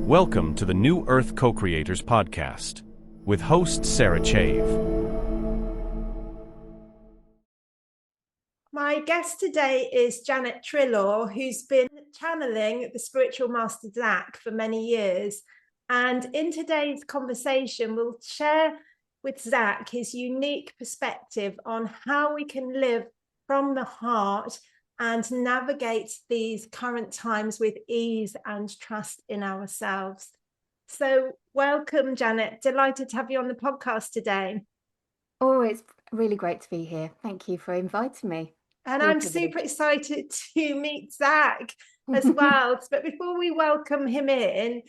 Welcome to the New Earth Co-Creators podcast with host Sarah Chave. My guest today is Janet Treloar, who's been channeling the spiritual master Zac for many years. And in today's conversation, we'll share with Zac his unique perspective on how we can live from the heart and navigate these current times with ease and trust in ourselves. So welcome, Janet. Delighted to have you on the podcast today. Oh, it's really great to be here. Thank you for inviting me. And I'm super excited to meet Zac as well. But before we welcome him in,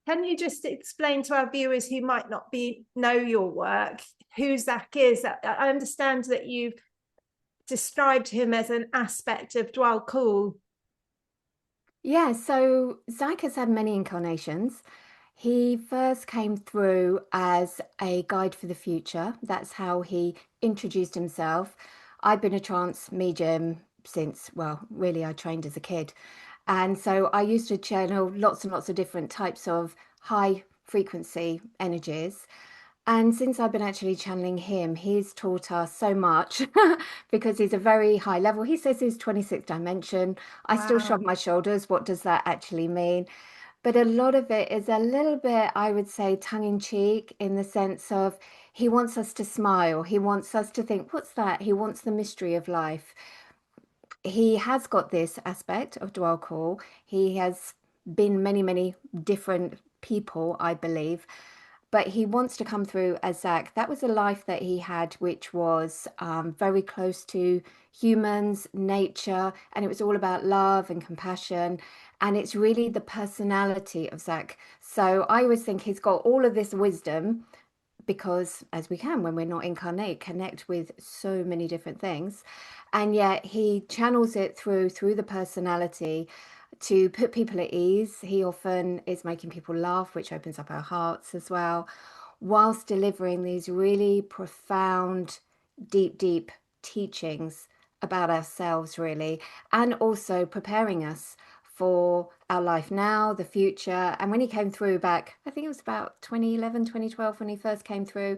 can you just explain to our viewers who might not know your work, who Zac is? I understand that you've described him as an aspect of Dwal Khul. Yeah, so Zac has had many incarnations. He first came through as a guide for the future. That's how he introduced himself. I've been a trance medium since, well, really, I trained as a kid. And so I used to channel lots and lots of different types of high frequency energies. And since I've been actually channeling him, he's taught us so much because he's a very high level. He says he's 26th dimension. I still shrug my shoulders. What does that actually mean? But a lot of it is a little bit, I would say, tongue in cheek, in the sense of he wants us to smile. He wants us to think, what's that? He wants the mystery of life. He has got this aspect of Dwal Khul. He has been many, many different people, I believe. But he wants to come through as Zac. That was a life that he had, which was very close to humans, nature, and it was all about love and compassion. And it's really the personality of Zac. So I always think he's got all of this wisdom because, as we can, when we're not incarnate, connect with so many different things. And yet he channels it through the personality to put people at ease. He often is making people laugh, which opens up our hearts as well, whilst delivering these really profound, deep teachings about ourselves, really, and also preparing us for our life now, the future. And when he came through back, I think it was about 2011, 2012, when he first came through,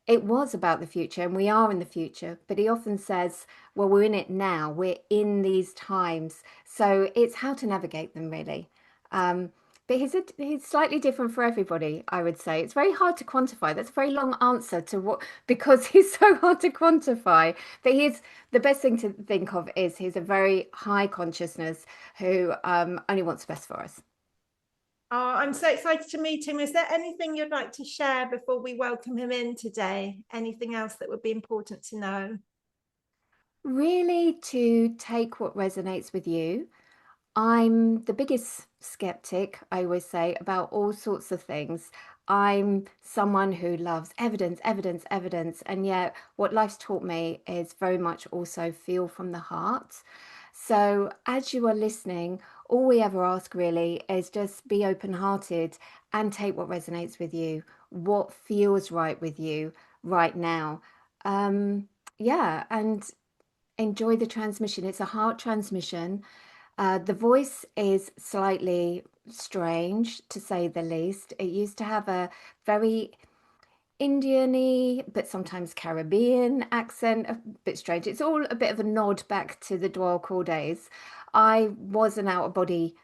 it was about the future, and we are in the future. But he often says, well, we're in it now, we're in these times. So it's how to navigate them, really. But he's slightly different for everybody, I would say. It's very hard to quantify. That's a very long answer to what, because he's so hard to quantify. But the best thing to think of is he's a very high consciousness who only wants the best for us. Oh, I'm so excited to meet him. Is there anything you'd like to share before we welcome him in today? Anything else that would be important to know? Really, to take what resonates with you. I'm the biggest skeptic, I always say, about all sorts of things. I'm someone who loves evidence, evidence, evidence. And yet, what life's taught me is very much also feel from the heart. So, as you are listening, all we ever ask really is just be open hearted and take what resonates with you, what feels right with you right now. Yeah, and enjoy the transmission. It's a heart transmission. The voice is slightly strange, to say the least. It used to have a very Indian-y, but sometimes Caribbean accent, a bit strange. It's all a bit of a nod back to the Dwal Khul days. I was an out-of-body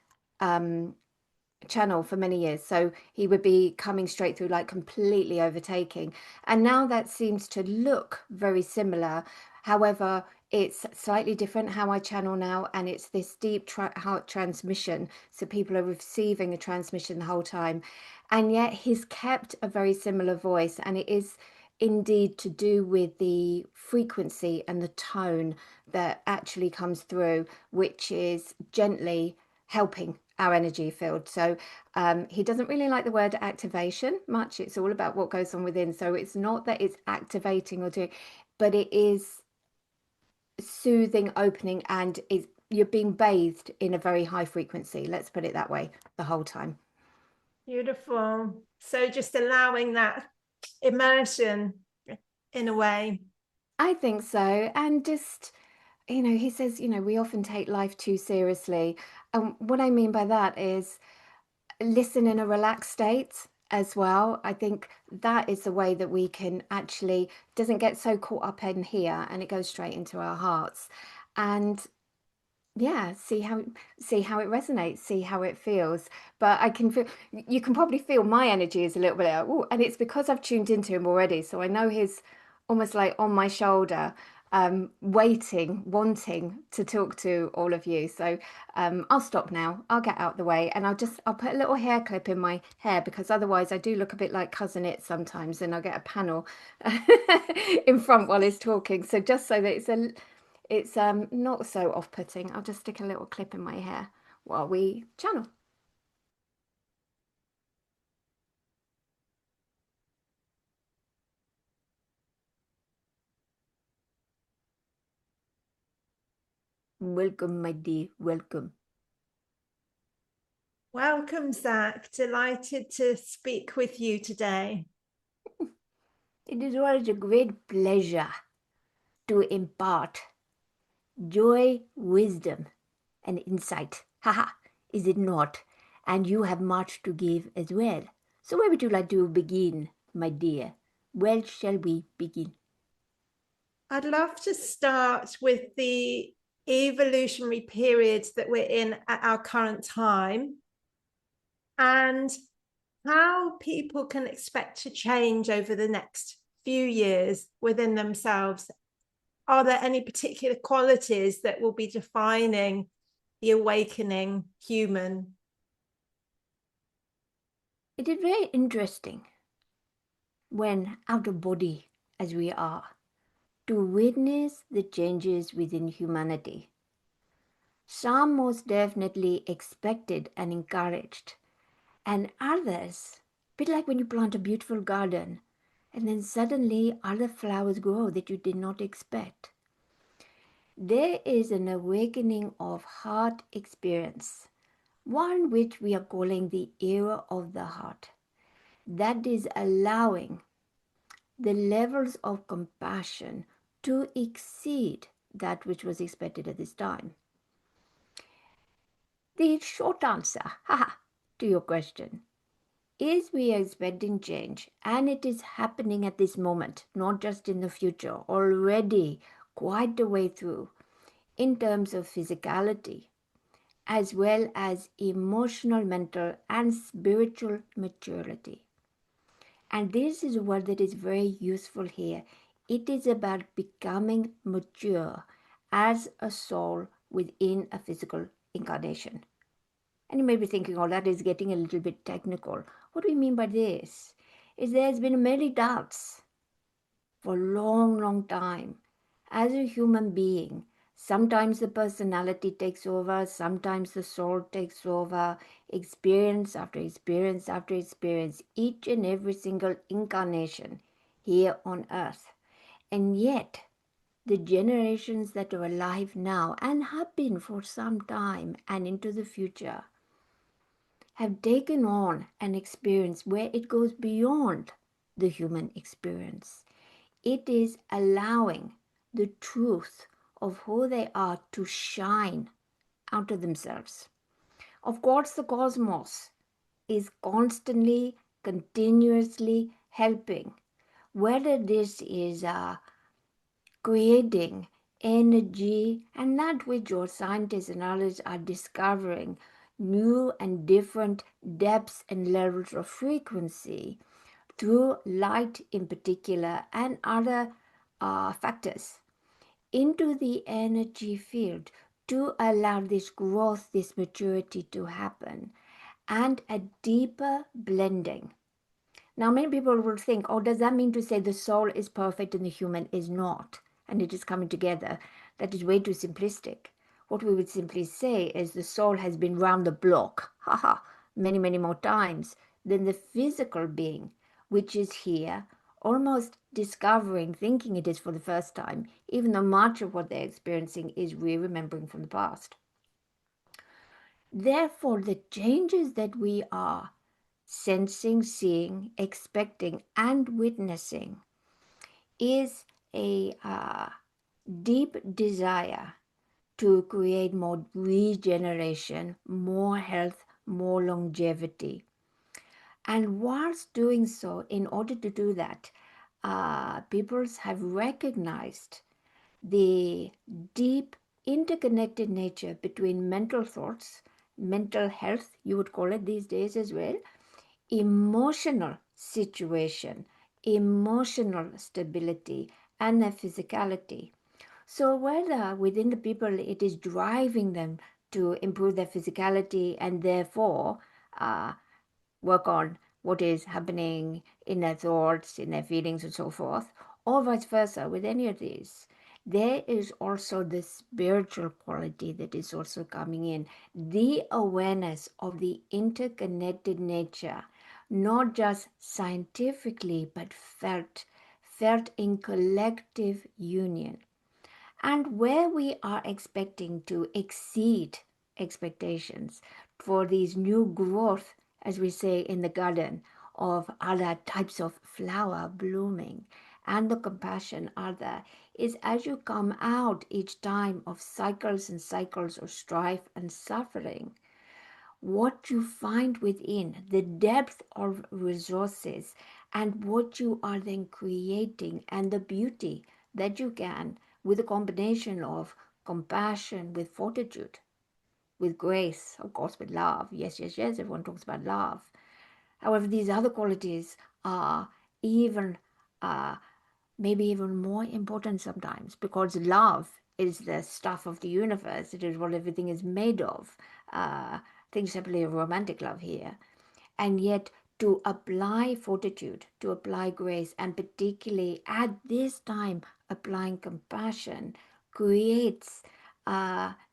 channel for many years, so he would be coming straight through, like completely overtaking. And now that seems to look very similar. However, it's slightly different how I channel now, and it's this deep heart transmission. So people are receiving a transmission the whole time. And yet he's kept a very similar voice, and it is indeed to do with the frequency and the tone that actually comes through, which is gently helping our energy field. So he doesn't really like the word activation much. It's all about what goes on within. So it's not that it's activating or doing, but it is soothing, opening, and you're being bathed in a very high frequency. Let's put it that way the whole time. Beautiful. So just allowing that immersion in a way. I think so. And just, he says, we often take life too seriously. And what I mean by that is listen in a relaxed state as well. I think that is the way that we can actually doesn't get so caught up in here, and it goes straight into our hearts. And yeah, see how it resonates, see how it feels. But I can feel, you can probably feel my energy is a little bit like, oh, and it's because I've tuned into him already, so I know he's almost like on my shoulder, waiting, wanting to talk to all of you. So I'll stop now, I'll get out the way, and I'll put a little hair clip in my hair, because otherwise I do look a bit like Cousin It sometimes, and I'll get a panel in front while he's talking. So just so that it's not so off-putting, I'll just stick a little clip in my hair while we channel. Welcome, my dear, welcome. Welcome, Zac. Delighted to speak with you today. It is always a great pleasure to impart joy, wisdom, and insight. Haha, is it not? And you have much to give as well. So where would you like to begin, my dear? Where shall we begin? I'd love to start with the evolutionary period that we're in at our current time, and how people can expect to change over the next few years within themselves. Are there any particular qualities that will be defining the awakening human? It is very interesting, when out of body as we are, to witness the changes within humanity. Some most definitely expected and encouraged, and others, a bit like when you plant a beautiful garden and then suddenly other flowers grow that you did not expect. There is an awakening of heart experience, one which we are calling the era of the heart, that is allowing the levels of compassion to exceed that which was expected at this time. The short answer, to your question is we are expecting change, and it is happening at this moment, not just in the future, already quite a way through, in terms of physicality, as well as emotional, mental, and spiritual maturity. And this is a word that is very useful here. It is about becoming mature as a soul within a physical incarnation. And you may be thinking, oh, that is getting a little bit technical. What do we mean by this? Is there's been many doubts for a long, long time. As a human being, sometimes the personality takes over, sometimes the soul takes over, experience after experience after experience, each and every single incarnation here on earth. And yet, the generations that are alive now and have been for some time and into the future have taken on an experience where it goes beyond the human experience. It is allowing the truth of who they are to shine out of themselves. Of course, the cosmos is constantly, continuously helping, whether this is creating energy, and that which your scientists and others are discovering new and different depths and levels of frequency through light in particular and other factors into the energy field to allow this growth, this maturity to happen, and a deeper blending. Now, many people will think, oh, does that mean to say the soul is perfect and the human is not, and it is coming together? That is way too simplistic. What we would simply say is the soul has been round the block, many, many more times than the physical being, which is here, almost discovering, thinking it is for the first time, even though much of what they're experiencing is re-remembering from the past. Therefore, the changes that we are sensing, seeing, expecting, and witnessing is a deep desire to create more regeneration, more health, more longevity. And whilst doing so, in order to do that, peoples have recognized the deep interconnected nature between mental thoughts, mental health, you would call it these days as well, emotional situation, emotional stability, and their physicality. So, whether within the people it is driving them to improve their physicality and therefore uh, work on what is happening in their thoughts, in their feelings, and so forth, or vice versa with any of these. There is also the spiritual quality that is also coming in, the awareness of the interconnected nature, not just scientifically, but felt in collective union. And where we are expecting to exceed expectations for these new growth, as we say in the garden, of other types of flower blooming, and the compassion are there, is as you come out each time of cycles and cycles of strife and suffering, what you find within, the depth of resources, and what you are then creating, and the beauty that you can with a combination of compassion, with fortitude, with grace, of course, with love. Yes, yes, yes, everyone talks about love. However, these other qualities are even maybe even more important sometimes, because love is the stuff of the universe. It is what everything is made of. Think simply of romantic love here. And yet, to apply fortitude, to apply grace, and particularly at this time, applying compassion creates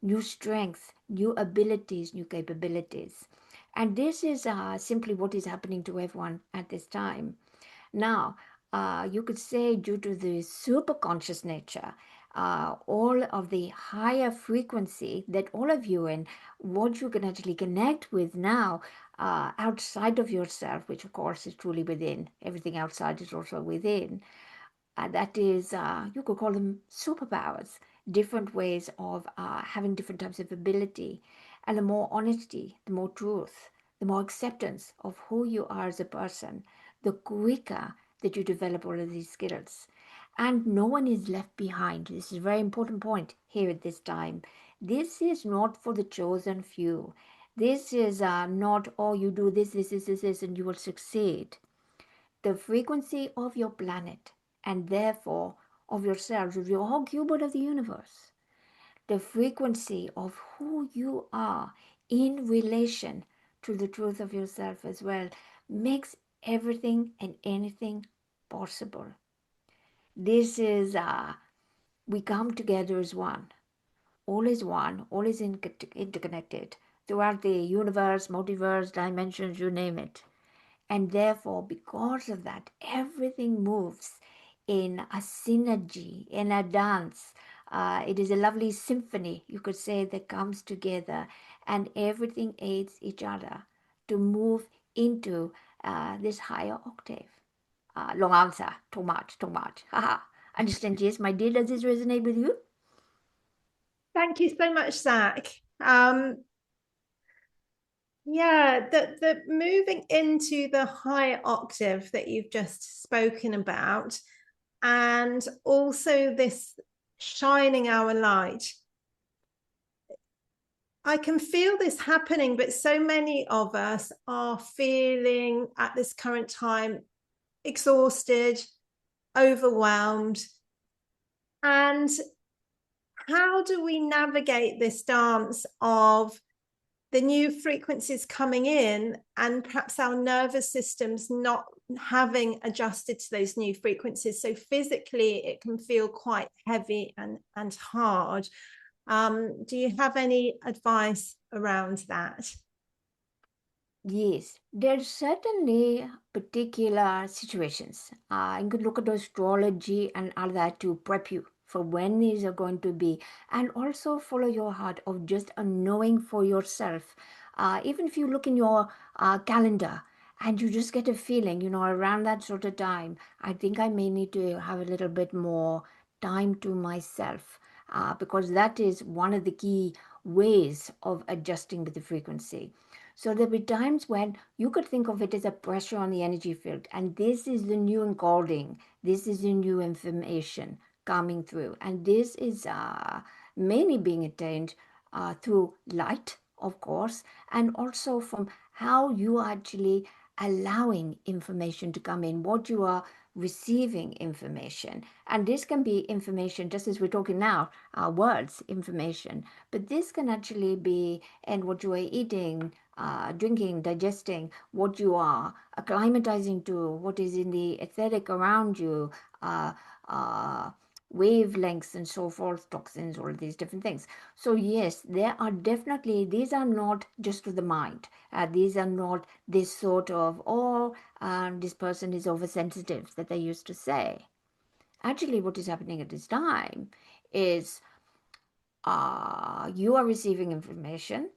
new strength, new abilities, new capabilities. And this is simply what is happening to everyone at this time. Now, you could say, due to the superconscious nature, all of the higher frequency that all of you and what you can actually connect with now outside of yourself, which of course is truly within, everything outside is also within. That is, you could call them superpowers, different ways of having different types of ability. And the more honesty, the more truth, the more acceptance of who you are as a person, the quicker that you develop all of these skills. And no one is left behind. This is a very important point here at this time. This is not for the chosen few. This is not, oh, you do this, and you will succeed. The frequency of your planet, and therefore of yourselves, of your whole cubit of the universe, the frequency of who you are in relation to the truth of yourself as well, makes everything and anything possible. This is, we come together as one, all is interconnected throughout the universe, multiverse, dimensions, you name it. And therefore, because of that, everything moves in a synergy, in a dance. It is a lovely symphony, you could say, that comes together, and everything aids each other to move into this higher octave. Long answer, too much, too much. Haha. Understand, yes, my dear, does this resonate with you? Thank you so much, Zac. Yeah, the moving into the higher octave that you've just spoken about, and also this shining our light. I can feel this happening, but so many of us are feeling at this current time exhausted, overwhelmed. And how do we navigate this dance of the new frequencies coming in and perhaps our nervous systems not having adjusted to those new frequencies? So physically, it can feel quite heavy and hard. Do you have any advice around that? Yes, there's certainly particular situations. You could look at astrology and all that to prep you for when these are going to be, and also follow your heart of just a knowing for yourself. Even if you look in your calendar and you just get a feeling, around that sort of time, I think I may need to have a little bit more time to myself, because that is one of the key ways of adjusting with the frequency. So there'll be times when you could think of it as a pressure on the energy field, and this is the new encoding, this is the new information coming through, and this is mainly being attained through light, of course, and also from how you are actually allowing information to come in, what you are receiving information. And this can be information, just as we're talking now, words, information, but this can actually be in what you are eating, drinking, digesting, what you are acclimatizing to, what is in the etheric around you, uh, uh, wavelengths and so forth, toxins, all these different things. So yes, there are definitely, these are not just to the mind. These are not this sort of, oh, this person is oversensitive that they used to say. Actually, what is happening at this time is you are receiving information.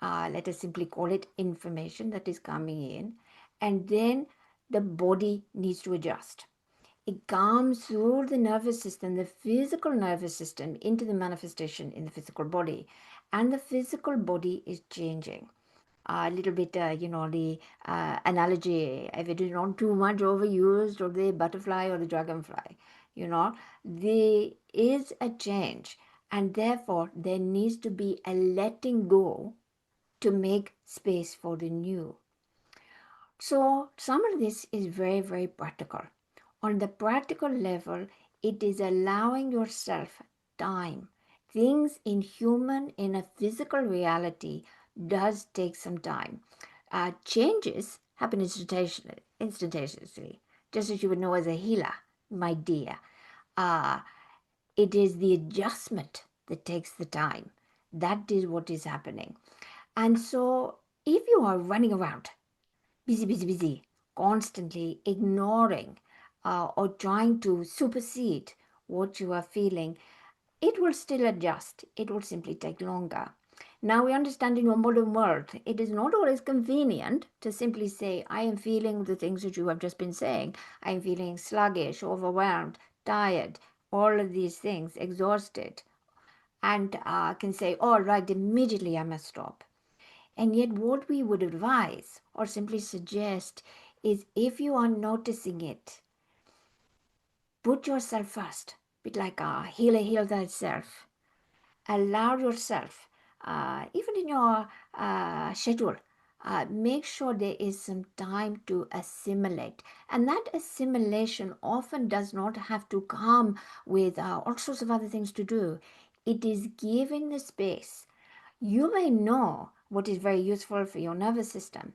Let us simply call it information that is coming in, and then the body needs to adjust. It comes through the nervous system, the physical nervous system, into the manifestation in the physical body, and the physical body is changing. A little bit, the analogy, if it is not too much overused, or the butterfly or the dragonfly, there is a change, and therefore there needs to be a letting go to make space for the new. So some of this is very, very practical. On the practical level, it is allowing yourself time. Things in a physical reality does take some time. Changes happen instantaneously, just as you would know as a healer, my dear. It is the adjustment that takes the time. That is what is happening. And so if you are running around, busy, constantly ignoring or trying to supersede what you are feeling, it will still adjust. It will simply take longer. Now we understand in your modern world, it is not always convenient to simply say, I am feeling the things that you have just been saying. I am feeling sluggish, overwhelmed, tired, all of these things, exhausted. And can say, all right, immediately I must stop. And yet, what we would advise or simply suggest is if you are noticing it, put yourself first. Bit like a healer, heal thyself. Allow yourself, even in your schedule, make sure there is some time to assimilate. And that assimilation often does not have to come with all sorts of other things to do. It is giving the space. You may know what is very useful for your nervous system.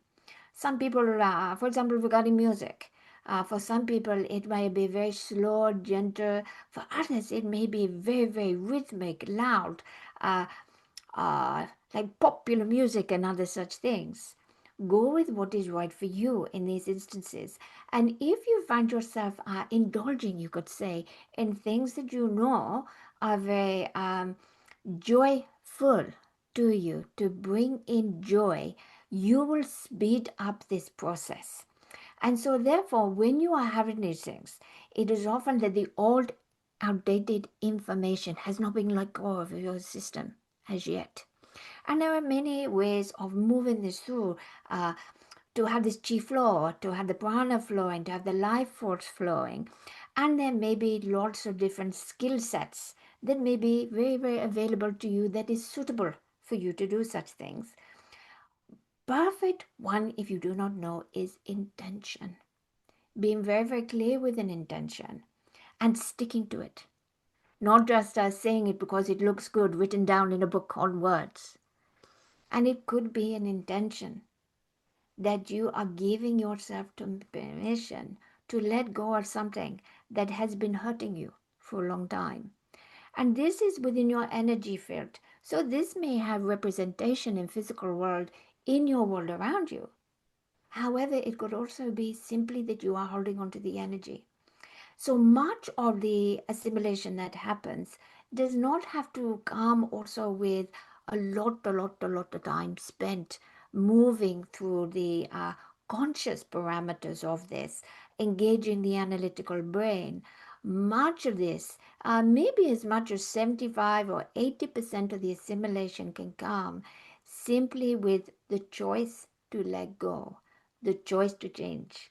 Some people, for example, regarding music, for some people it may be very slow, gentle. For others, it may be very, very rhythmic, loud, uh, like popular music and other such things. Go with what is right for you in these instances. And if you find yourself indulging, you could say, in things that you know are very joyful to you, to bring in joy, you will speed up this process. And so therefore, when you are having these things, it is often that the old outdated information has not been let go of your system as yet. And there are many ways of moving this through, to have this chi flow, to have the prana flowing, to have the life force flowing. And there may be lots of different skill sets that may be very, very available to you that is suitable for you to do such things. Perfect one, if you do not know, is intention. Being very, very clear with an intention and sticking to it. Not just saying it because it looks good written down in a book on words. And it could be an intention that you are giving yourself permission to let go of something that has been hurting you for a long time. And this is within your energy field. So this may have representation in physical world, in your world around you. However, it could also be simply that you are holding on to the energy. So much of the assimilation that happens does not have to come also with a lot of time spent moving through the conscious parameters of this, engaging the analytical brain. Much of this, maybe as much as 75 or 80% of the assimilation can come simply with the choice to let go, the choice to change.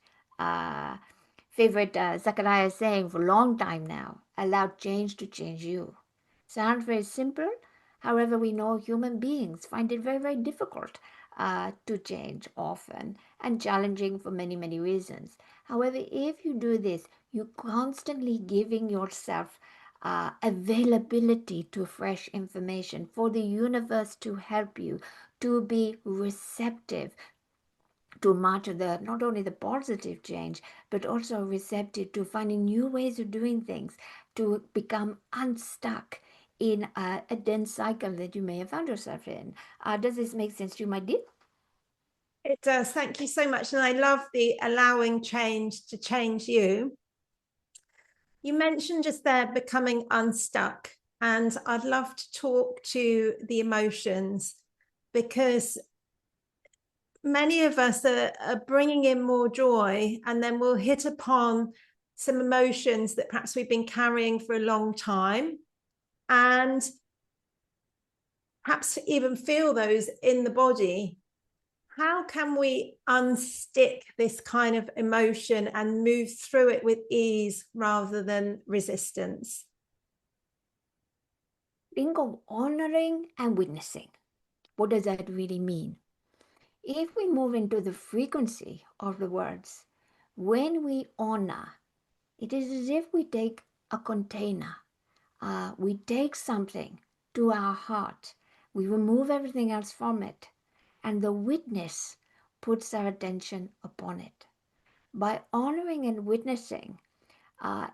Favorite Zachariah saying for a long time now, allow change to change you. Sounds very simple. However, we know human beings find it very, very difficult to change often and challenging for many, many reasons. However, if you do this, you're constantly giving yourself availability to fresh information for the universe to help you to be receptive to much of the not only the positive change but also receptive to finding new ways of doing things, to become unstuck in a dense cycle that you may have found yourself in. Does this make sense to you, my dear? It does. Thank you so much. And I love the allowing change to change you. You mentioned just there becoming unstuck, and I'd love to talk to the emotions, because many of us are bringing in more joy, and then we'll hit upon some emotions that perhaps we've been carrying for a long time, and perhaps even feel those in the body. How can we unstick this kind of emotion and move through it with ease rather than resistance? Think of honoring and witnessing. What does that really mean? If we move into the frequency of the words, when we honor, it is as if we take a container. We take something to our heart. We remove everything else from it. And the witness puts our attention upon it. By honoring and witnessing,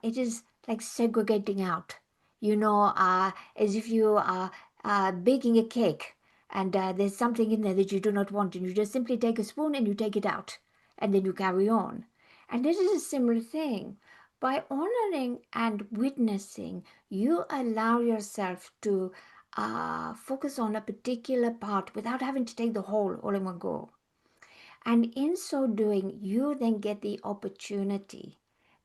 it is like segregating out. As if you are baking a cake and there's something in there that you do not want, and you just simply take a spoon and you take it out, and then you carry on. And this is a similar thing. By honoring and witnessing, you allow yourself to focus on a particular part without having to take the whole all in one go. And in so doing, you then get the opportunity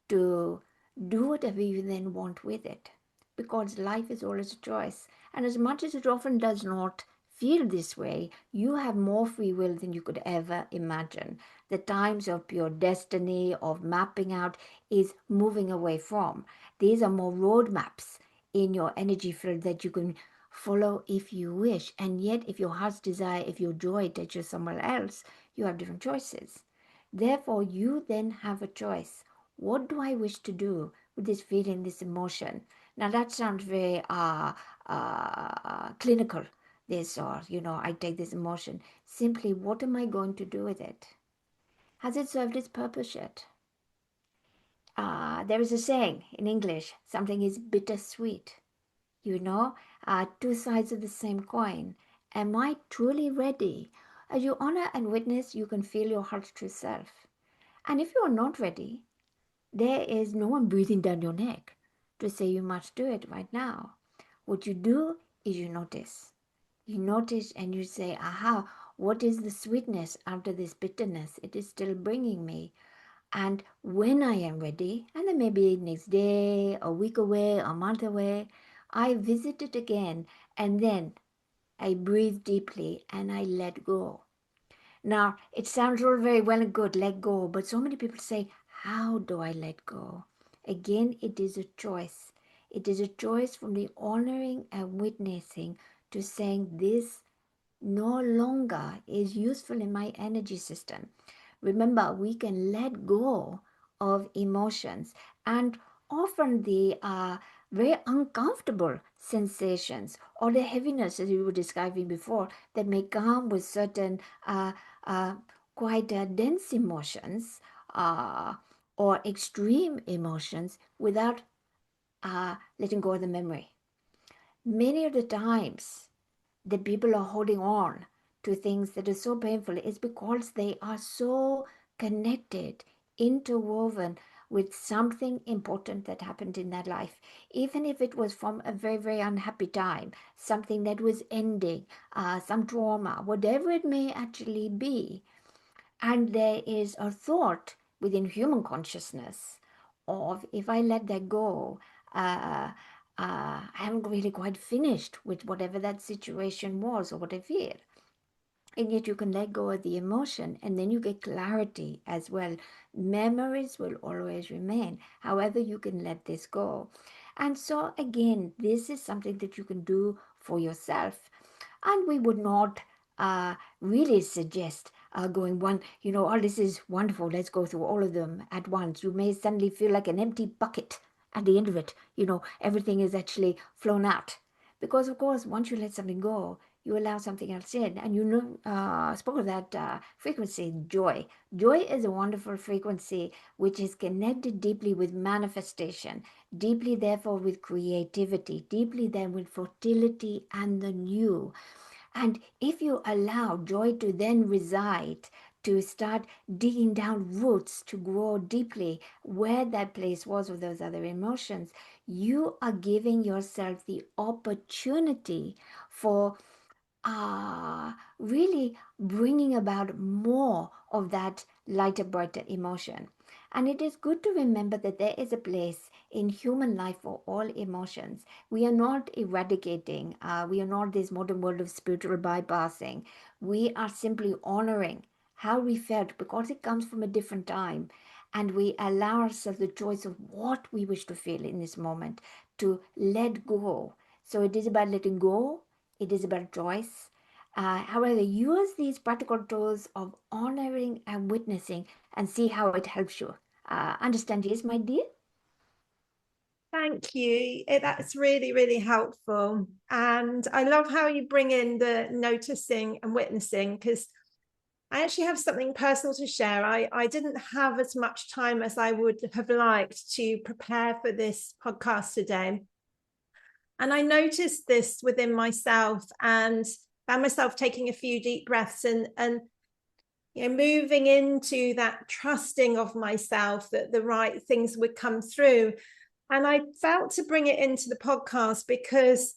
to do whatever you then want with it, because life is always a choice. And as much as it often does not feel this way, you have more free will than you could ever imagine. The times of pure destiny, of mapping out, is moving away from. These are more roadmaps in your energy field that you can follow if you wish. And yet, if your heart's desire, if your joy takes you somewhere else, you have different choices. Therefore, you then have a choice. What do I wish to do with this feeling, this emotion? Now that sounds very clinical. This, or I take this emotion. Simply, what am I going to do with it? Has it served its purpose yet? There is a saying in English: something is bittersweet. Two sides of the same coin. Am I truly ready? As you honor and witness, you can feel your heart's true self. And if you are not ready, there is no one breathing down your neck to say you must do it right now. What you do is you notice. You notice and you say, aha, what is the sweetness after this bitterness? It is still bringing me. And when I am ready, and then maybe next day, a week away, a month away, I visit it again, and then I breathe deeply and I let go. Now, it sounds all very well and good, let go, but so many people say, how do I let go? Again, it is a choice. It is a choice from the honoring and witnessing to saying this no longer is useful in my energy system. Remember, we can let go of emotions, and often the very uncomfortable sensations or the heaviness, as we were describing before, that may come with certain uh, quite dense emotions or extreme emotions without letting go of the memory. Many of the times, the people are holding on to things that are so painful is because they are so connected, interwoven with something important that happened in their life, even if it was from a very, very unhappy time, something that was ending, some trauma, whatever it may actually be. And there is a thought within human consciousness of, if I let that go, I haven't really quite finished with whatever that situation was or what I feel. And yet you can let go of the emotion, and then you get clarity as well. Memories will always remain. However, you can let this go. And so, again, this is something that you can do for yourself. And we would not really suggest going one, oh, this is wonderful, let's go through all of them at once. You may suddenly feel like an empty bucket at the end of it. Everything is actually flown out. Because, of course, once you let something go, you allow something else in. And spoke of that frequency, joy. Joy is a wonderful frequency which is connected deeply with manifestation, deeply, therefore, with creativity, deeply, then, with fertility and the new. And if you allow joy to then reside, to start digging down roots, to grow deeply where that place was with those other emotions, you are giving yourself the opportunity for really bringing about more of that lighter, brighter emotion. And it is good to remember that there is a place in human life for all emotions. We are not eradicating, we are not this modern world of spiritual bypassing. We are simply honoring how we felt because it comes from a different time. And we allow ourselves the choice of what we wish to feel in this moment, to let go. So it is about letting go, it is about choice. However, use these practical tools of honoring and witnessing and see how it helps you. Understand this, my dear? Thank you. That's really, really helpful. And I love how you bring in the noticing and witnessing, because I actually have something personal to share. I didn't have as much time as I would have liked to prepare for this podcast today. And I noticed this within myself and found myself taking a few deep breaths and moving into that trusting of myself that the right things would come through. And I felt to bring it into the podcast because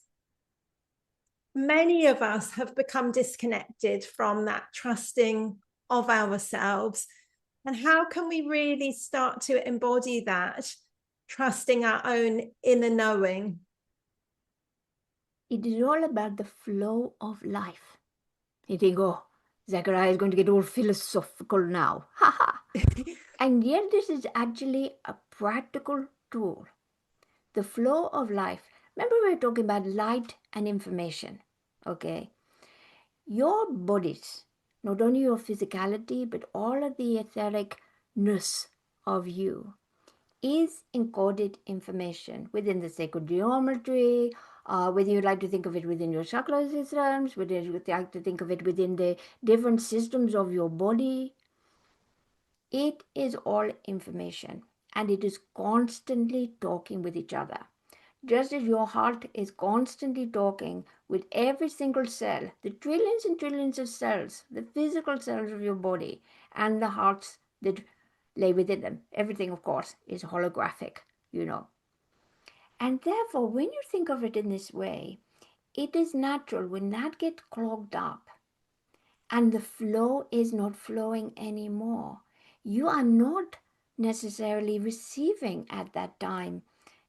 many of us have become disconnected from that trusting of ourselves. And how can we really start to embody that, trusting our own inner knowing? It is all about the flow of life. You think, oh, Zachariah is going to get all philosophical now. Ha ha. And yet, this is actually a practical tool. The flow of life. Remember, we were talking about light and information. Okay. Your bodies, not only your physicality, but all of the ethericness of you, is encoded information within the sacred geometry, whether you like to think of it within your chakra systems, whether you like to think of it within the different systems of your body. It is all information, and it is constantly talking with each other. Just as your heart is constantly talking with every single cell, the trillions and trillions of cells, the physical cells of your body, and the hearts that lay within them. Everything, of course, is holographic. And therefore, when you think of it in this way, it is natural when that gets clogged up and the flow is not flowing anymore. You are not necessarily receiving at that time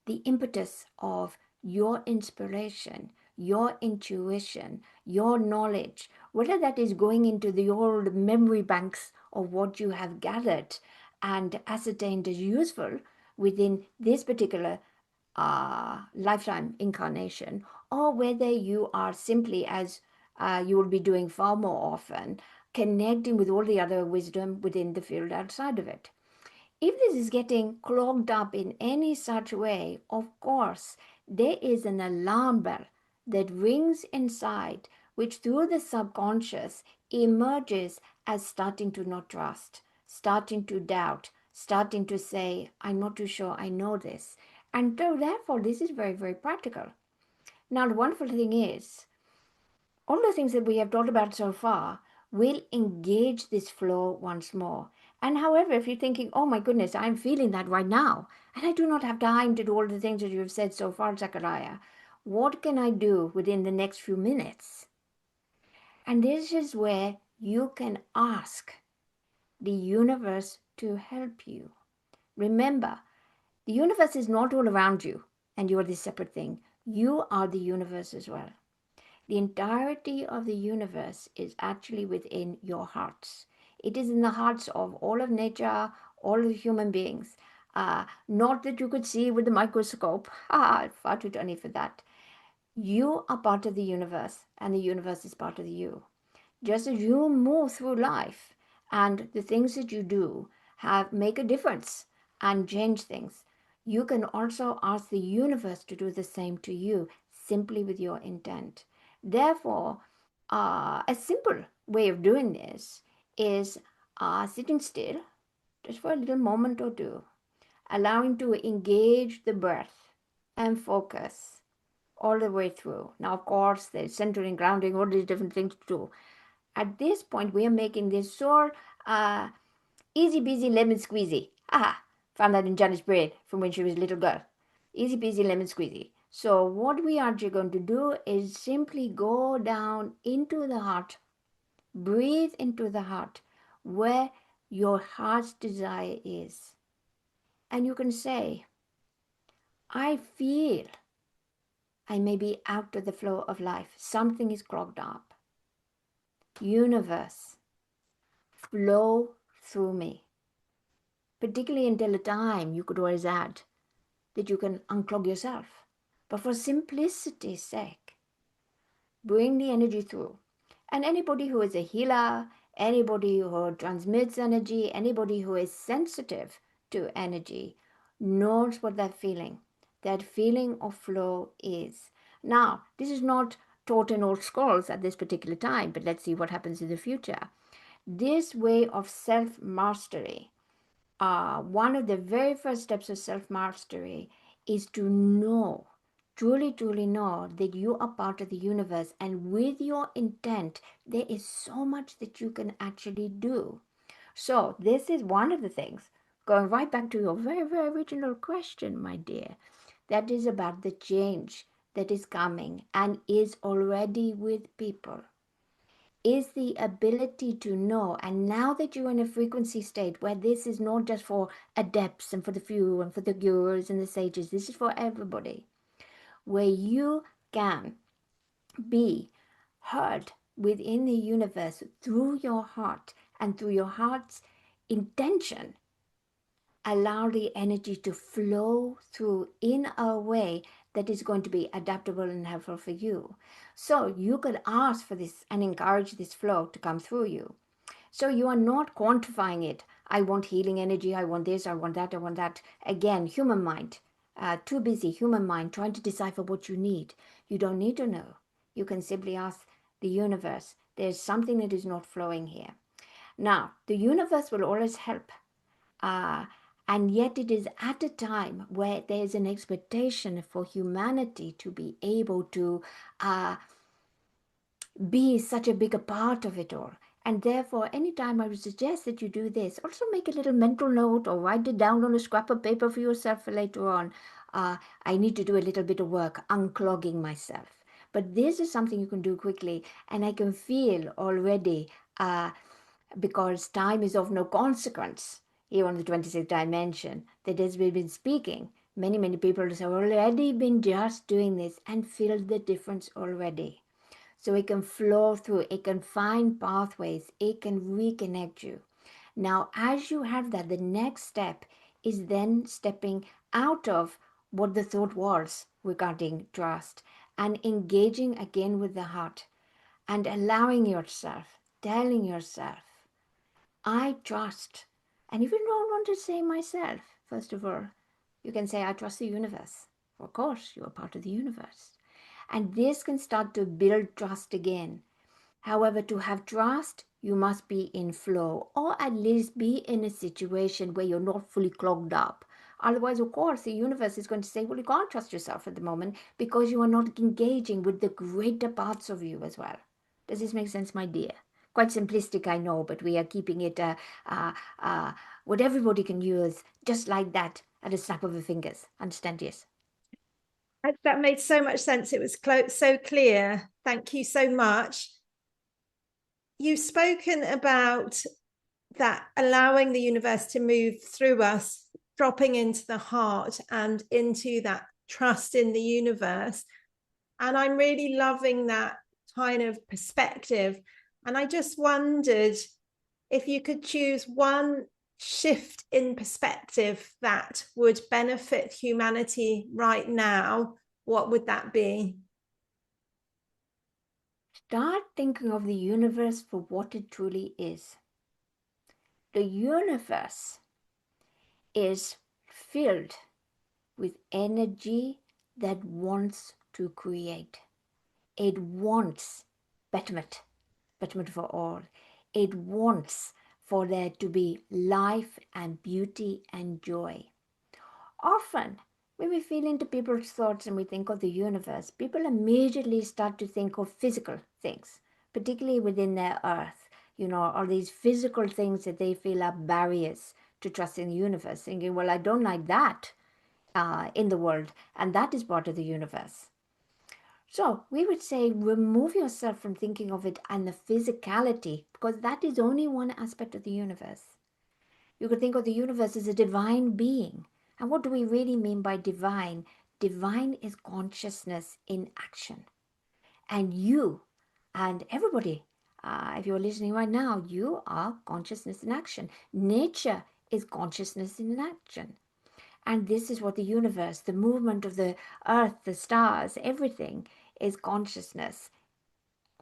the impetus of your inspiration, your intuition, your knowledge, whether that is going into the old memory banks of what you have gathered and ascertained as useful within this particular lifetime incarnation, or whether you are simply, as you will be doing far more often, connecting with all the other wisdom within the field outside of it. If this is getting clogged up in any such way, of course, there is an alarm bell that rings inside, which through the subconscious emerges as starting to not trust, starting to doubt, starting to say, I'm not too sure I know this. And so therefore, this is very, very practical. Now, the wonderful thing is, all the things that we have talked about so far will engage this flow once more. And however, if you're thinking, oh my goodness, I'm feeling that right now, and I do not have time to do all the things that you have said so far, Zachariah, what can I do within the next few minutes? And this is where you can ask the universe to help you. Remember, the universe is not all around you, and you are this separate thing. You are the universe as well. The entirety of the universe is actually within your hearts. It is in the hearts of all of nature, all of human beings. Not that you could see with the microscope. Far too tiny for that. You are part of the universe, and the universe is part of you. Just as you move through life, and the things that you do make a difference and change things, you can also ask the universe to do the same to you, simply with your intent. Therefore, a simple way of doing this is sitting still just for a little moment or two, allowing to engage the breath and focus all the way through. Now, of course, there's centering, grounding, all these different things to do. At this point, we are making this so easy peasy lemon squeezy. Found that in Janet's brain from when she was a little girl. Easy peasy lemon squeezy. So what we are actually going to do is simply go down into the heart, breathe into the heart, where your heart's desire is. And you can say, I feel I may be out of the flow of life. Something is clogged up. Universe, flow through me. Particularly until a time, you could always add that you can unclog yourself. But for simplicity's sake, bring the energy through. And anybody who is a healer, anybody who transmits energy, anybody who is sensitive to energy knows what that feeling of flow is. Now, this is not taught in old schools at this particular time, but let's see what happens in the future. This way of self-mastery, one of the very first steps of self-mastery is to know, truly know that you are part of the universe, and with your intent, there is so much that you can actually do. So this is one of the things, going right back to your very, very original question, my dear, that is about the change that is coming and is already with people, is the ability to know. And now that you're in a frequency state where this is not just for adepts and for the few and for the gurus and the sages, this is for everybody, where you can be heard within the universe through your heart, and through your heart's intention, allow the energy to flow through in a way that is going to be adaptable and helpful for you. So you could ask for this and encourage this flow to come through you. So you are not quantifying it. I want healing energy. I want this. I want that. I want that. Again, human mind, too busy, human mind, trying to decipher what you need. You don't need to know. You can simply ask the universe, there's something that is not flowing here. Now, the universe will always help. And yet it is at a time where there's an expectation for humanity to be able to be such a bigger part of it all. And therefore, anytime I would suggest that you do this, also make a little mental note or write it down on a scrap of paper for yourself for later on. I need to do a little bit of work unclogging myself. But this is something you can do quickly, and I can feel already, because time is of no consequence here on the 26th dimension, that as we've been speaking, many people have already been just doing this and feel the difference already. So it can flow through, it can find pathways, it can reconnect you. Now, as you have that, the next step is then stepping out of what the thought was regarding trust and engaging again with the heart and allowing yourself, telling yourself, I trust. And if you don't want to say myself, first of all, you can say, I trust the universe. Of course, you are part of the universe. And this can start to build trust again. However, to have trust, you must be in flow, or at least be in a situation where you're not fully clogged up. Otherwise, of course, the universe is going to say, well, you can't trust yourself at the moment because you are not engaging with the greater parts of you as well. Does this make sense, my dear? Quite simplistic, I know, but we are keeping it what everybody can use, just like that, at a snap of the fingers. Understand? Yes. That made so much sense. It was so clear. Thank you so much. You've spoken about that, allowing the universe to move through us, dropping into the heart and into that trust in the universe. And I'm really loving that kind of perspective. And I just wondered if you could choose one shift in perspective that would benefit humanity right now, what would that be? Start thinking of the universe for what it truly is. The universe is filled with energy that wants to create. It wants betterment for all. It wants for there to be life and beauty and joy. Often, when we feel into people's thoughts and we think of the universe, people immediately start to think of physical things, particularly within their earth, or these physical things that they feel are barriers to trusting the universe, thinking, well, I don't like that in the world, and that is part of the universe. So we would say remove yourself from thinking of it and the physicality, because that is only one aspect of the universe. You could think of the universe as a divine being. And what do we really mean by divine? Divine is consciousness in action. And you and everybody, if you're listening right now, you are consciousness in action. Nature is consciousness in action. And this is what the universe, the movement of the earth, the stars, everything is consciousness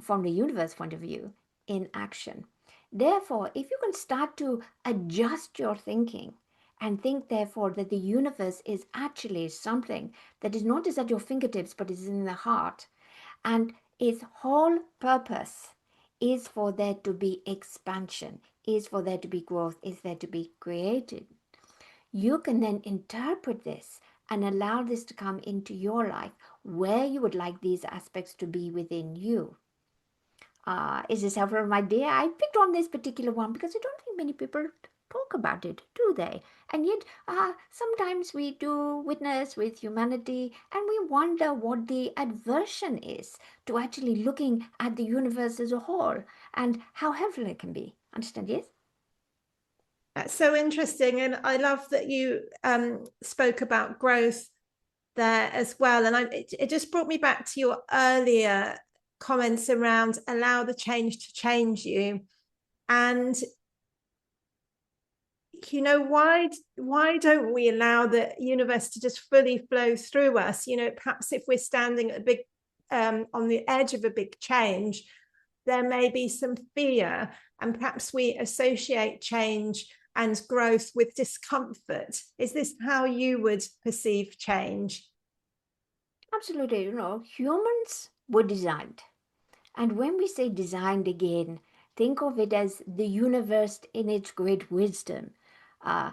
from the universe point of view in action. Therefore, if you can start to adjust your thinking and think, therefore, that the universe is actually something that is not just at your fingertips, but is in the heart, and its whole purpose is for there to be expansion, is for there to be growth, is there to be created. You can then interpret this and allow this to come into your life where you would like these aspects to be within you. Is this helpful, my dear? I picked on this particular one because I don't think many people talk about it, do they? And yet, sometimes we do witness with humanity and we wonder what the aversion is to actually looking at the universe as a whole and how helpful it can be. Understand, yes? That's so interesting. And I love that you spoke about growth there as well. And it just brought me back to your earlier comments around allow the change to change you. And why don't we allow the universe to just fully flow through us? Perhaps if we're standing at a big on the edge of a big change, there may be some fear, and perhaps we associate change and growth with discomfort. Is this how you would perceive change? Absolutely. Humans were designed. And when we say designed again, think of it as the universe in its great wisdom, uh,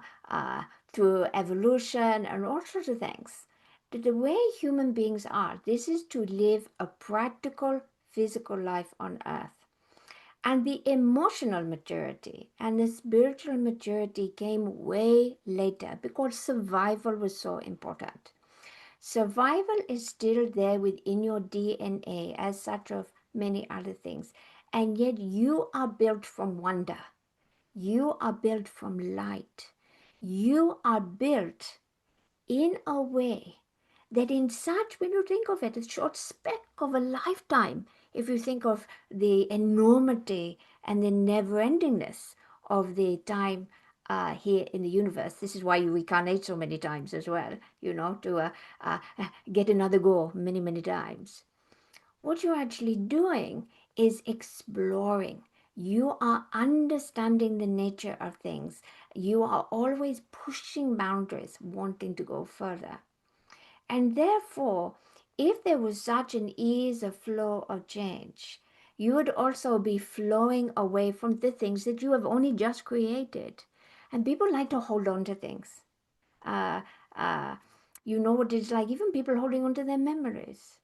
through evolution and all sorts of things. The way human beings are, this is to live a practical, physical life on earth. And the emotional maturity and the spiritual maturity came way later because survival was so important. Survival is still there within your DNA as such of many other things. And yet you are built from wonder. You are built from light. You are built in a way that in such, when you think of it, a short speck of a lifetime, if you think of the enormity and the never-endingness of the time here in the universe. This is why you reincarnate so many times as well, to get another go many, many times. What you're actually doing is exploring. You are understanding the nature of things. You are always pushing boundaries, wanting to go further. And therefore, if there was such an ease of flow of change, you would also be flowing away from the things that you have only just created. And people like to hold on to things. Uh, you know what it's like, even people holding on to their memories.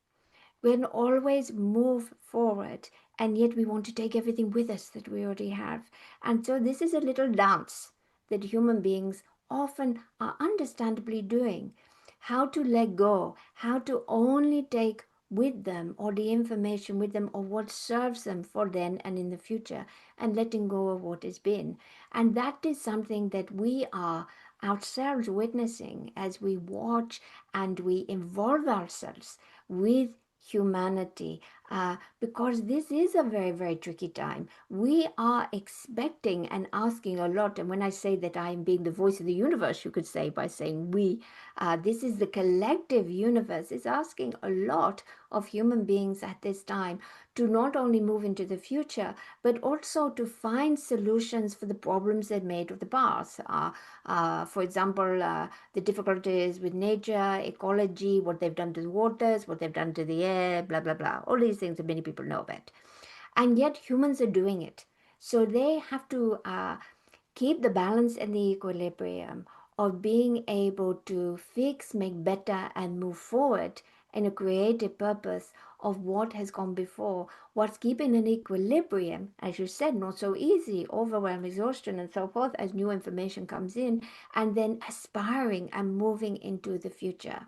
We can always move forward, and yet we want to take everything with us that we already have. And so this is a little dance that human beings often are understandably doing. How to let go, how to only take with them or the information with them or what serves them for then and in the future, and letting go of what has been. And that is something that we are ourselves witnessing as we watch and we involve ourselves with humanity because this is a very, very tricky time. We are expecting and asking a lot. And when I say that I am being the voice of the universe, you could say by saying we, this is the collective universe, is asking a lot of human beings at this time to not only move into the future, but also to find solutions for the problems they made of the past. For example, the difficulties with nature, ecology, what they've done to the waters, what they've done to the air, blah, blah, blah. All these things that many people know about. And yet humans are doing it. So they have to keep the balance and the equilibrium of being able to fix, make better, and move forward in a creative purpose of what has gone before. What's keeping an equilibrium, as you said, not so easy, overwhelm, exhaustion, and so forth as new information comes in, and then aspiring and moving into the future.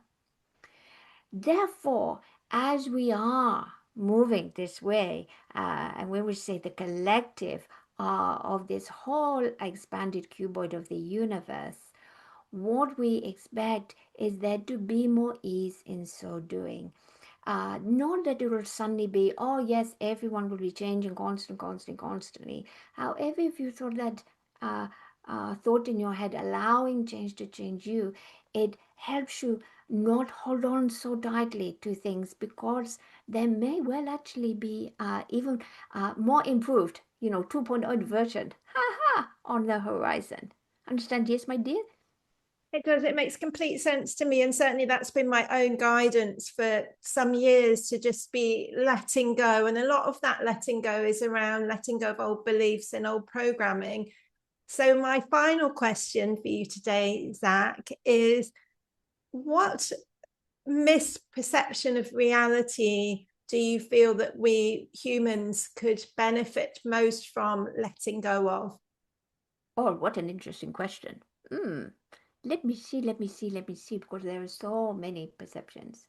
Therefore, as we are moving this way, and when we say the collective of this whole expanded cuboid of the universe, what we expect is there to be more ease in so doing. Not that it will suddenly be, oh yes, everyone will be changing constantly. However, if you thought that thought in your head, allowing change to change you, it helps you not hold on so tightly to things, because they may well actually be even more improved, 2.0 version, on the horizon. Understand? Yes, my dear? It does. It makes complete sense to me. And certainly that's been my own guidance for some years, to just be letting go. And a lot of that letting go is around letting go of old beliefs and old programming. So my final question for you today, Zac, is what misperception of reality do you feel that we humans could benefit most from letting go of? Oh, what an interesting question. Let me see, because there are so many perceptions.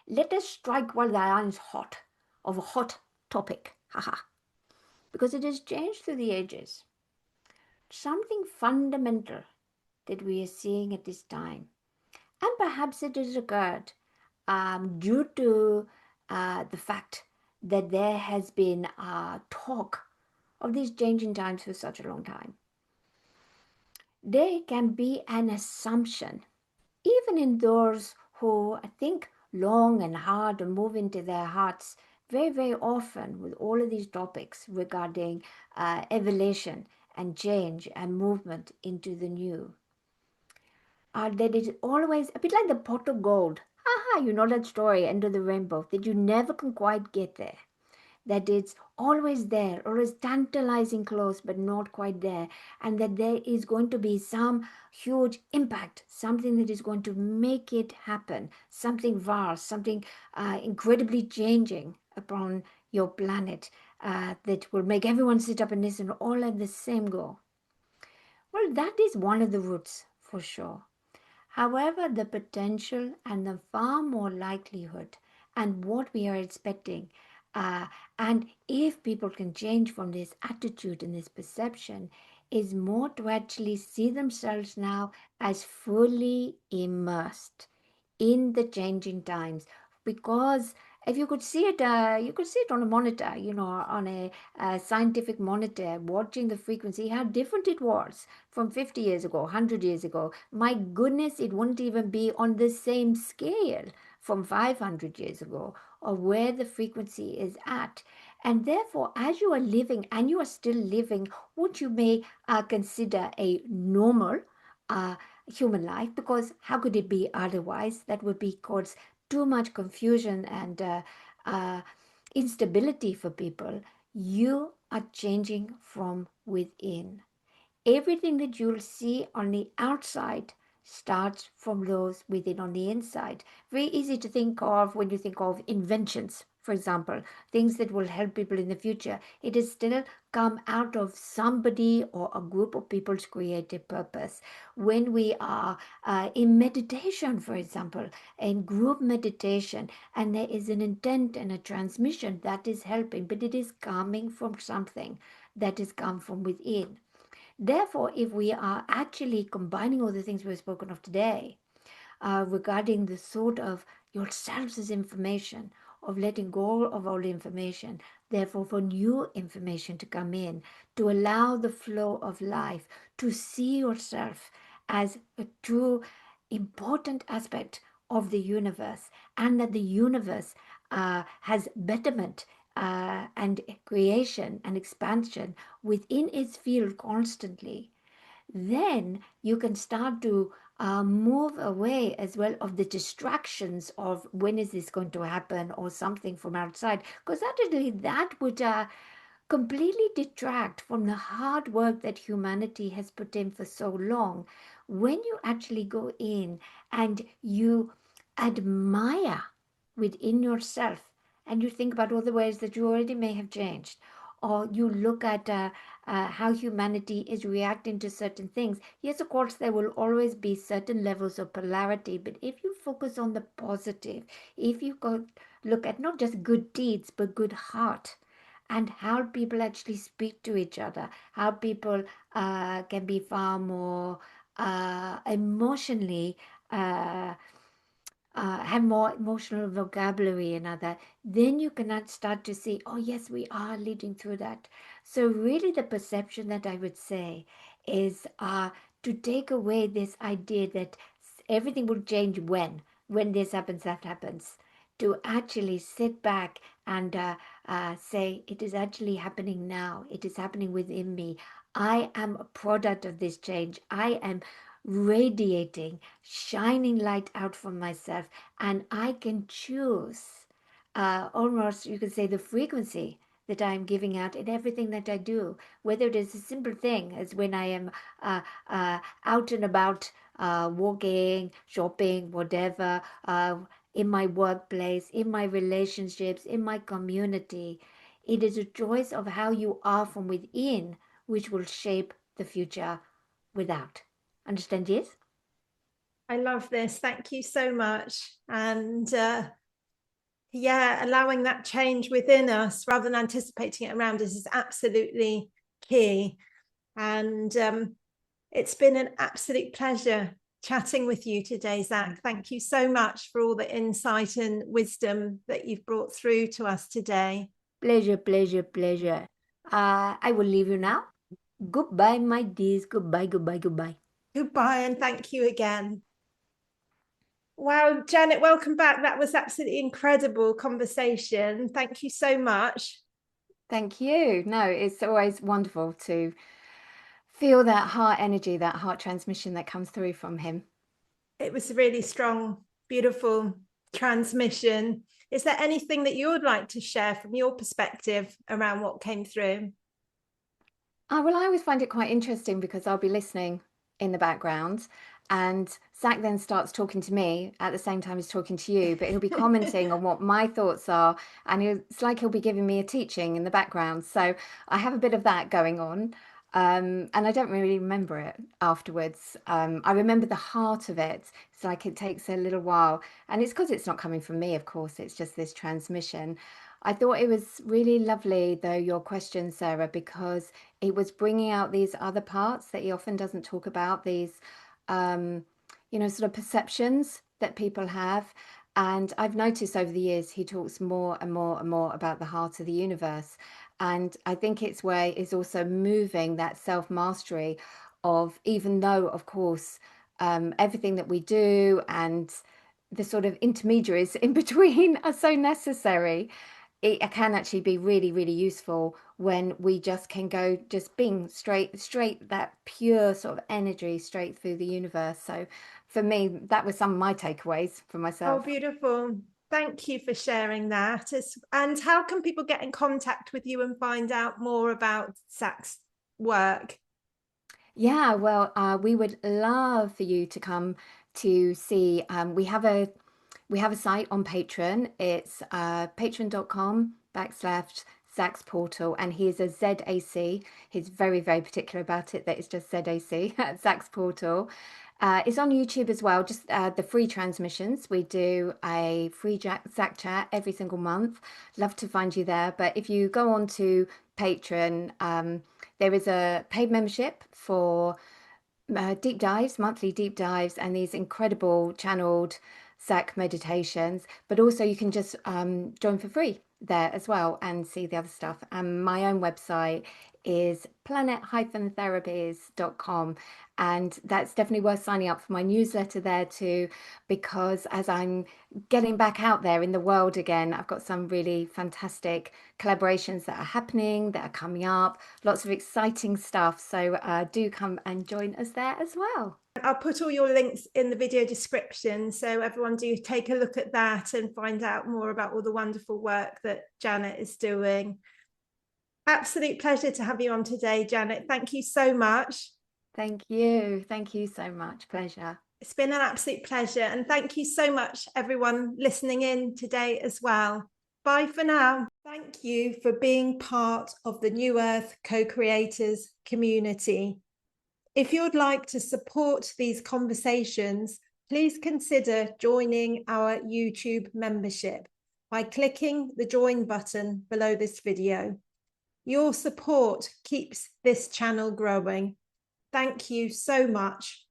Let us strike while the iron's hot, of a hot topic, because it has changed through the ages. Something fundamental that we are seeing at this time, and perhaps it has occurred due to the fact that there has been talk of these changing times for such a long time. There can be an assumption, even in those who think long and hard and move into their hearts very, very often with all of these topics regarding evolution and change and movement into the new. That is always a bit like the pot of gold. You know that story, End of the Rainbow, that you never can quite get there. That it's always there, always tantalizing close, but not quite there, and that there is going to be some huge impact, something that is going to make it happen, something vast, something incredibly changing upon your planet, that will make everyone sit up and listen all at the same go. Well, that is one of the roots for sure. However, the potential and the far more likelihood and what we are expecting, and if people can change from this attitude and this perception, is more to actually see themselves now as fully immersed in the changing times. Because if you could see it, you could see it on a monitor, on a scientific monitor, watching the frequency, how different it was from 50 years ago, 100 years ago. My goodness, it wouldn't even be on the same scale from 500 years ago, or where the frequency is at. And therefore, as you are living, and you are still living what you may consider a normal human life, because how could it be otherwise? That would be cause too much confusion and instability for people. You are changing from within. Everything that you'll see on the outside starts from those within on the inside. Very easy to think of when you think of inventions, for example, things that will help people in the future. It has still come out of somebody or a group of people's creative purpose. When we are in meditation, for example, in group meditation, and there is an intent and a transmission that is helping, but it is coming from something that has come from within. Therefore, if we are actually combining all the things we've spoken of today, regarding the thought of yourselves as information, of letting go of all information, therefore for new information to come in, to allow the flow of life, to see yourself as a true important aspect of the universe, and that the universe has betterment and creation and expansion within its field constantly. Then you can start to move away as well of the distractions of when is this going to happen or something from outside, because that would completely detract from the hard work that humanity has put in for so long. When you actually go in and you admire within yourself and you think about all the ways that you already may have changed, or you look at how humanity is reacting to certain things. Yes, of course, there will always be certain levels of polarity, but if you focus on the positive, if you go look at not just good deeds, but good heart, and how people actually speak to each other, how people can be far more emotionally have more emotional vocabulary and other, then you cannot start to see, oh yes, we are leading through that. So really the perception that I would say is to take away this idea that everything will change when this happens, that happens, to actually sit back and say, it is actually happening now. It is happening within me. I am a product of this change. I am radiating, shining light out from myself, and I can choose almost, you could say, the frequency that I'm giving out in everything that I do, whether it is a simple thing as when I am out and about, walking, shopping, whatever, in my workplace, in my relationships, in my community. It is a choice of how you are from within, which will shape the future without. Understand, yes? I love this. Thank you so much. And allowing that change within us rather than anticipating it around us is absolutely key. And it's been an absolute pleasure chatting with you today, Zac. Thank you so much for all the insight and wisdom that you've brought through to us today. Pleasure, pleasure, pleasure. I will leave you now. Goodbye, my dears. Goodbye, goodbye, goodbye. Goodbye, and thank you again. Wow, Janet, welcome back. That was absolutely incredible conversation. Thank you so much. Thank you. No, it's always wonderful to feel that heart energy, that heart transmission that comes through from him. It was a really strong, beautiful transmission. Is there anything that you would like to share from your perspective around what came through? Well, I always find it quite interesting because I'll be listening in the background and Zac then starts talking to me at the same time he's talking to you, but he'll be commenting on what my thoughts are, and it's like he'll be giving me a teaching in the background. So I have a bit of that going on. And I don't really remember it afterwards. I remember the heart of it. It's like it takes a little while. And it's because it's not coming from me, of course. It's just this transmission. I thought it was really lovely, though, your question, Sarah, because it was bringing out these other parts that he often doesn't talk about, these, sort of perceptions that people have. And I've noticed over the years he talks more and more and more about the heart of the universe. And I think it's where it's also moving that self-mastery of, even though, of course, everything that we do and the sort of intermediaries in between are so necessary, it can actually be really, really useful when we just can go just being straight, that pure sort of energy straight through the universe. So for me, that was some of my takeaways for myself. Oh, beautiful. Thank you for sharing that. And how can people get in contact with you and find out more about Zac's work? Yeah, well, we would love for you to come to see. We have a site on Patreon. It's patreon.com/Zac's Portal, and he is a ZAC. He's very, very particular about it, that it's just ZAC at Zac's Portal. It's on YouTube as well, just the free transmissions. We do a free Zac chat every single month. Love to find you there. But if you go on to Patreon, there is a paid membership for deep dives, monthly deep dives, and these incredible channeled Zac meditations. But also you can just join for free there as well and see the other stuff. And my own website is planet-therapies.com, and that's definitely worth signing up for my newsletter there too, because as I'm getting back out there in the world again, I've got some really fantastic collaborations that are happening, that are coming up, lots of exciting stuff. So do come and join us there as well. I'll put all your links in the video description, so everyone do take a look at that and find out more about all the wonderful work that Janet is doing. Absolute pleasure to have you on today, Janet. Thank you so much. Thank you. Thank you so much. Pleasure. It's been an absolute pleasure. And thank you so much, everyone listening in today as well. Bye for now. Thank you for being part of the New Earth Co-Creators community. If you'd like to support these conversations, please consider joining our YouTube membership by clicking the join button below this video. Your support keeps this channel growing. Thank you so much.